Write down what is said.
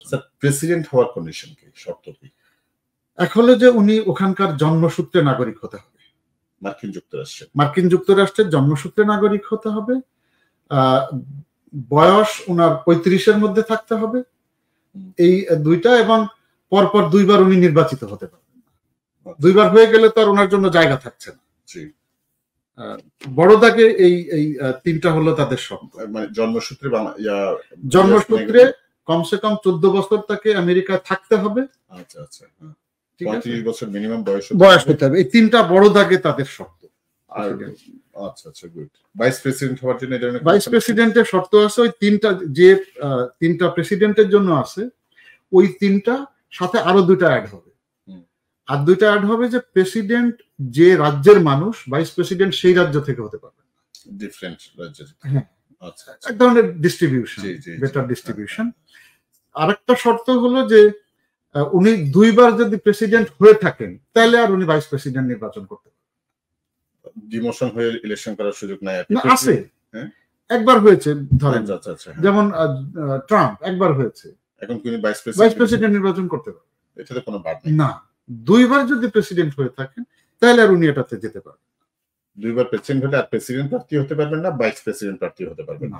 Sir president হওয়ার condition কি, শর্ত কি? এক হলো যে উনি ওখানকার জন্মসূত্রে নাগরিক হতে হবে, মার্কিন যুক্তরাষ্ট্রের জন্মসূত্রে নাগরিক হতে হবে, বয়স ওনার 35-এর মধ্যে থাকতে হবে, এই দুইটা, এবং পরপর 2বার উনি নির্বাচিত হতে পারবেন। 2বার হয়ে গেলে তো আর ওনার জন্য জায়গা থাকছে না। বড় দাগে এই 3টা হলো তাদের শর্ত। মানে জন্মসূত্রে কমসে কম 14 বছর তাকে আমেরিকায় থাকতে হবে। আচ্ছা আচ্ছা, 35 বছর মিনিমাম বয়স হতে হবে। এই 3টা বড় দাগে তাদের শর্ত। আচ্ছা আচ্ছা, গুড। ভাইস প্রেসিডেন্ট হওয়ার জন্য ভাইস প্রেসিডেন্টের শর্ত আছে, ওই 3টা যে 3টা প্রেসিডেন্টের জন্য আছে, ওই 3টা সাথে আরো 2টা অ্যাড হবে। আর 2টা অ্যাড হবে যে প্রেসিডেন্ট যে রাজ্যের মানুষ, ভাইস প্রেসিডেন্ট সেই রাজ্য থেকে হতে পারবে, ডিফারেন্ট রাজ্য। আচ্ছা, এক ধরনের ডিস্ট্রিবিউশন, বেটার ডিস্ট্রিবিউশন। আরেকটা শর্ত হলো যে উনি 2বার যদি প্রেসিডেন্ট হয়ে থাকেন তাহলে আর উনি ভাইস প্রেসিডেন্ট নির্বাচন করতে পারবেন। ডিমোশন হয়ে ইলেকশন করার সুযোগ নাই। আছে, একবার হয়েছে ধরেন, যেমন ট্রাম্প একবার হয়েছে, এখন তিনি ভাইস প্রেসিডেন্ট নির্বাচন করতে পারবেন, এটাতে কোনো বাদ নেই। না, 2বার যদি প্রেসিডেন্ট হয়ে থাকেন তাহলে আর উনি এটাতে যেতে পারবেন। 2বার প্রেসিডেন্ট হলে আর প্রেসিডেন্ট প্রার্থী হতে পারবেন না, ভাইস প্রেসিডেন্ট প্রার্থী হতে পারবেন না।